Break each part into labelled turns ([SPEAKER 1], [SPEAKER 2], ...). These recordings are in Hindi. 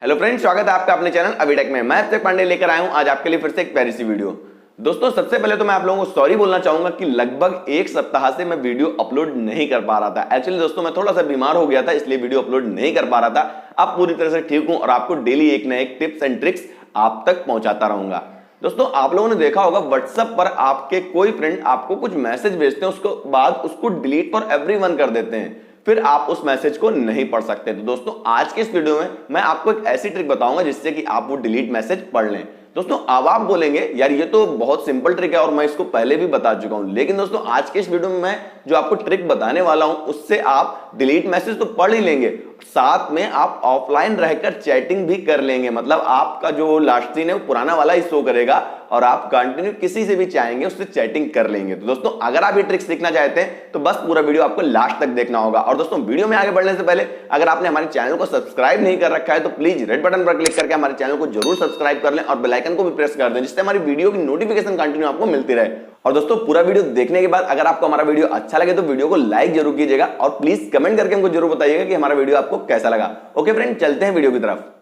[SPEAKER 1] हेलो फ्रेंड्स, स्वागत है आपका अपने चैनल अभीटेक में। मैं abhitech पांडे लेकर आया हूं आज आपके लिए फिर से एक प्यारी सी वीडियो। दोस्तों, सबसे पहले तो मैं आप लोगों को सॉरी बोलना चाहूंगा कि लगभग एक सप्ताह से मैं वीडियो अपलोड नहीं कर पा रहा था। एक्चुअली दोस्तों, मैं थोड़ा सा बीमार हो गया था, इसलिए वीडियो अपलोड नहीं कर पा रहा था। अब पूरी तरह से ठीक हूं और आपको डेली एक ना एक टिप्स एंड ट्रिक्स आप तक पहुंचाता रहूंगा। दोस्तों, आप लोगों ने देखा होगा व्हाट्सएप पर आपके कोई फ्रेंड आपको कुछ मैसेज भेजते हैं, उसके बाद उसको डिलीट फॉर एवरीवन कर देते हैं, फिर आप उस मैसेज को नहीं पढ़ सकते। तो दोस्तों, आज के इस वीडियो में मैं आपको एक ऐसी ट्रिक बताऊंगा जिससे कि आप वो डिलीट मैसेज पढ़ लें। दोस्तों, अब आप बोलेंगे यार ये तो बहुत सिंपल ट्रिक है और मैं इसको पहले भी बता चुका हूं, लेकिन दोस्तों आज के इस वीडियो में मैं जो आपको ट्रिक बताने वाला हूं उससे आप डिलीट मैसेज तो पढ़ ही लेंगे, साथ में आप ऑफलाइन रहकर चैटिंग भी कर लेंगे। मतलब आपका जो लास्ट सीन है वो पुराना वाला ही शो करेगा और आप कंटिन्यू किसी से भी चाहेंगे उससे चैटिंग कर लेंगे। तो दोस्तों, अगर आप ये ट्रिक सीखना चाहते हैं तो बस पूरा वीडियो आपको लास्ट तक देखना होगा। और दोस्तों, वीडियो में आगे बढ़ने से पहले अगर आपने हमारे चैनल को सब्सक्राइब नहीं कर रखा है तो प्लीज रेड बटन पर क्लिक करके हमारे चैनल को जरूर सब्सक्राइब कर लें और बेल आइकन को भी प्रेस कर दें, जिससे हमारी वीडियो की नोटिफिकेशन कंटिन्यू आपको मिलती रहे। और दोस्तों, पूरा वीडियो देखने के बाद अगर आपको हमारा वीडियो अच्छा लगे तो वीडियो को लाइक जरूर कीजिएगा और प्लीज कमेंट करके हमको जरूर बताइएगा कि हमारा वीडियो आपको कैसा लगा। ओके फ्रेंड, चलते हैं वीडियो की तरफ।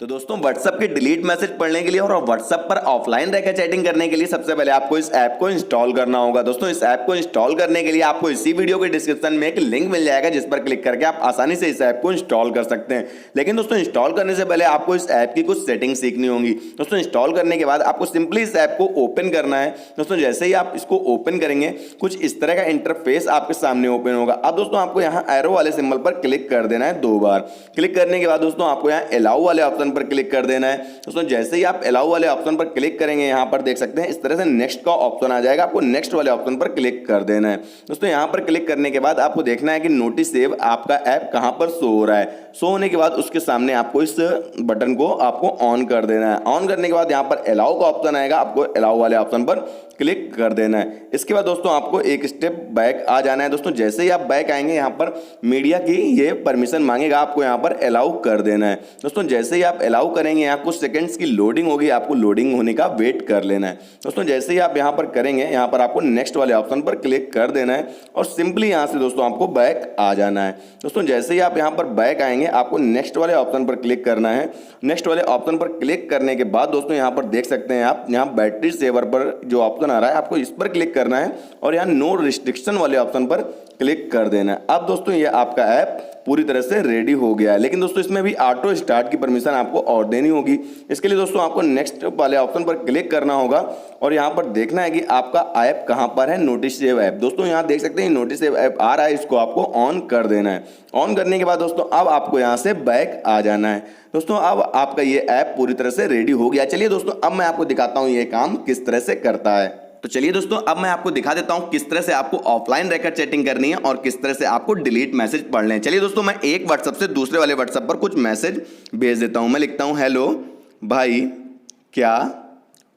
[SPEAKER 1] तो दोस्तों, व्हाट्सएप के डिलीट मैसेज पढ़ने के लिए और व्हाट्सएप पर ऑफलाइन रहकर चैटिंग करने के लिए सबसे पहले आपको इस ऐप को इंस्टॉल करना होगा। दोस्तों, इस ऐप को इंस्टॉल करने के लिए आपको इसी वीडियो के डिस्क्रिप्शन में एक लिंक मिल जाएगा, जिस पर क्लिक करके आप आसानी से इस ऐप को इंस्टॉल कर सकते हैं। लेकिन दोस्तों, इंस्टॉल करने से पहले आपको इस ऐप की कुछ सेटिंग सीखनी होगी। दोस्तों, इंस्टॉल करने के बाद आपको सिंपली इस ऐप को ओपन करना है। दोस्तों, जैसे ही आप इसको ओपन करेंगे कुछ इस तरह का इंटरफेस आपके सामने ओपन होगा। अब दोस्तों, आपको यहाँ एरो वाले सिंबल पर क्लिक कर देना है 2 बार। क्लिक करने के बाद दोस्तों, आपको यहाँ अलाउ वाले ऑप्शन पर क्लिक कर देना है। दोस्तों, जैसे ही आप अलाउ वाले ऑप्शन पर क्लिक करेंगे, यहां पर देख सकते हैं इस तरह से नेक्स्ट का ऑप्शन आ जाएगा, आपको नेक्स्ट वाले ऑप्शन पर क्लिक कर देना है। दोस्तों, यहां पर क्लिक करने के बाद आपको देखना है कि नोटिस सेव आपका ऐप कहां पर शो हो रहा है। शो होने के बाद उसके सामने आपको इस बटन को आपको ऑन कर देना है। ऑन करने के बाद यहां पर अलाउ का ऑप्शन आएगा, आपको अलाउ वाले ऑप्शन पर क्लिक कर देना है। इसके बाद दोस्तों, आपको एक स्टेप बैक आ जाना है। दोस्तों, जैसे ही आप बैक आएंगे, यहाँ पर मीडिया की ये परमिशन मांगेगा, आपको यहाँ पर अलाउ कर देना है। दोस्तों, जैसे ही आप अलाउ करेंगे, यहाँ कुछ सेकंड्स की लोडिंग होगी, आपको लोडिंग होने का वेट कर लेना है। दोस्तों, जैसे ही आप यहाँ पर करेंगे, यहाँ पर आपको नेक्स्ट वाले ऑप्शन पर क्लिक कर देना है और सिंपली यहाँ से दोस्तों आपको बैक आ जाना है। दोस्तों, जैसे ही आप यहाँ पर बैक आएंगे, आपको नेक्स्ट वाले ऑप्शन पर क्लिक करना है। नेक्स्ट वाले ऑप्शन पर क्लिक करने के बाद दोस्तों, यहाँ पर देख सकते हैं आप, यहाँ बैटरी सेवर पर जो ऑप्शन आ रहा है, आपको इस पर क्लिक करना है और यहाँ नो रिस्ट्रिक्शन वाले ऑप्शन पर क्लिक कर देना है। अब दोस्तों, ये आपका ऐप पूरी तरह से रेडी हो गया है, लेकिन दोस्तों इसमें भी ऑटो स्टार्ट की परमिशन आपको और देनी होगी। इसके लिए दोस्तों आपको नेक्स्ट वाले ऑप्शन पर क्लिक करना होगा और यहाँ पर देखना है कि आपका ऐप कहाँ पर है, नोटिस सेव ऐप। दोस्तों, यहाँ देख सकते हैं नोटिस सेव ऐप आ रहा है, इसको आपको ऑन कर देना है। ऑन करने के बाद दोस्तों, अब आपको यहाँ से बैक आ जाना है। दोस्तों, अब आपका ये ऐप पूरी तरह से रेडी हो गया। चलिए दोस्तों, अब मैं आपको दिखाता हूँ ये काम किस तरह से करता है। तो चलिए दोस्तों, अब मैं आपको दिखा देता हूं किस तरह से आपको ऑफलाइन रहकर चैटिंग करनी है और किस तरह से आपको डिलीट मैसेज पढ़ने हैं। चलिए दोस्तों, मैं एक व्हाट्सएप से दूसरे वाले व्हाट्सएप पर कुछ मैसेज भेज देता हूं। मैं लिखता हूं, हेलो भाई क्या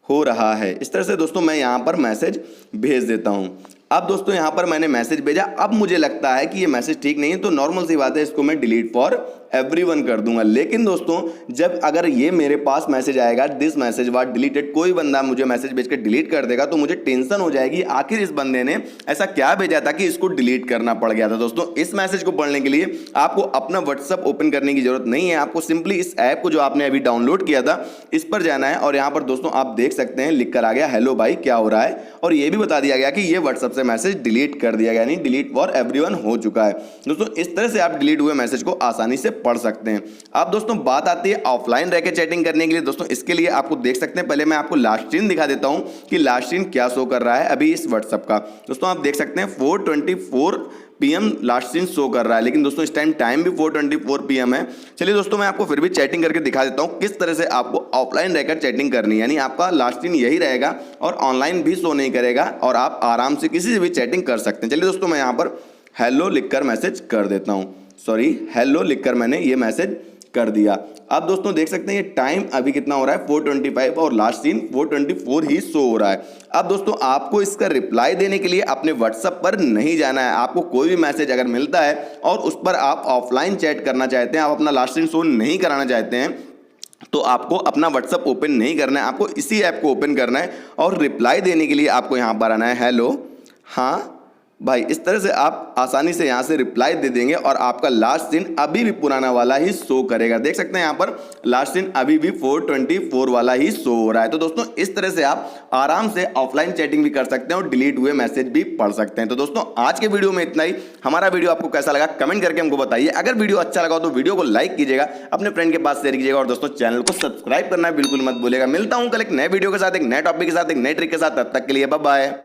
[SPEAKER 1] हो रहा है। इस तरह से दोस्तों मैं यहां पर मैसेज भेज देता हूं। अब दोस्तों, यहां पर मैंने मैसेज भेजा। अब मुझे लगता है कि ये मैसेज ठीक नहीं है, तो नॉर्मल सी बात है, इसको मैं डिलीट फॉर एवरीवन कर दूंगा। लेकिन दोस्तों, जब अगर ये मेरे पास मैसेज आएगा, दिस मैसेज वाज डिलीटेड, कोई बंदा मुझे मैसेज भेज कर डिलीट कर देगा, तो मुझे टेंशन हो जाएगी, आखिर इस बंदे ने ऐसा क्या भेजा था कि इसको डिलीट करना पड़ गया था। दोस्तों, इस मैसेज को पढ़ने के लिए आपको अपना व्हाट्सएप ओपन करने की जरूरत नहीं है। आपको सिंपली इस ऐप को जो आपने अभी डाउनलोड किया था, इस पर जाना है और यहाँ पर दोस्तों आप देख सकते हैं लिख कर आ गया, हेलो भाई क्या हो रहा है, और ये भी बता दिया गया कि ये व्हाट्सएप से मैसेज डिलीट कर दिया गया, यानी डिलीट फॉर एवरीवन हो चुका है। दोस्तों, इस तरह से आप डिलीट हुए मैसेज को आसानी से पढ़ सकते हैं। अब दोस्तों, बात आती है ऑफलाइन रहकर चैटिंग करने के लिए। दोस्तों, इसके लिए आपको देख सकते हैं, पहले मैं आपको लास्ट सीन दिखा देता हूं कि लास्ट सीन क्या शो कर रहा है अभी इस व्हाट्सएप का। दोस्तों, आप देख सकते हैं 4:24 PM लास्ट सीन शो कर रहा है, लेकिन दोस्तों इस टाइम भी 4:24 PM है। चलिए दोस्तों, मैं आपको फिर भी चैटिंग करके दिखा देता हूं किस तरह से आपको ऑफलाइन रहकर चैटिंग करनी है, यानी आपका लास्ट सीन यही रहेगा और ऑनलाइन भी शो नहीं करेगा और आप आराम से किसी से भी चैटिंग कर सकते हैं। चलिए दोस्तों, मैं यहाँ पर हेलो लिखकर मैसेज कर देता हूँ। सॉरी, हेलो लिखकर मैंने ये मैसेज कर दिया। अब दोस्तों देख सकते हैं ये टाइम अभी कितना हो रहा है, 4:25 और लास्ट सीन 4:24 ही शो हो रहा है। अब दोस्तों, आपको इसका रिप्लाई देने के लिए अपने व्हाट्सएप पर नहीं जाना है। आपको कोई भी मैसेज अगर मिलता है और उस पर आप ऑफलाइन चैट करना चाहते हैं, आप अपना लास्ट सीन शो नहीं कराना चाहते हैं, तो आपको अपना व्हाट्सएप ओपन नहीं करना है, आपको इसी ऐप को ओपन करना है और रिप्लाई देने के लिए आपको यहाँ पर आना है, हेलो हाँ भाई इस तरह से आप आसानी से यहाँ से रिप्लाई दे देंगे और आपका लास्ट सीन अभी भी पुराना वाला ही शो करेगा। देख सकते हैं यहाँ पर लास्ट सीन अभी भी 424 वाला ही शो हो रहा है। तो दोस्तों इस तरह से आप आराम से ऑफलाइन चैटिंग भी कर सकते हैं और डिलीट हुए मैसेज भी पढ़ सकते हैं। तो दोस्तों आज के वीडियो में इतना ही। हमारा वीडियो आपको कैसा लगा कमेंट करके हमको बताइए। अगर वीडियो अच्छा लगा तो वीडियो को लाइक कीजिएगा, अपने फ्रेंड के पास शेयर कीजिएगा और दोस्तों चैनल को सब्सक्राइब करना बिल्कुल मत भूलिएगा। मिलता हूं कल एक नए वीडियो के साथ, एक नए टॉपिक के साथ, एक नए ट्रिक के साथ। तब तक के लिए बाय बाय।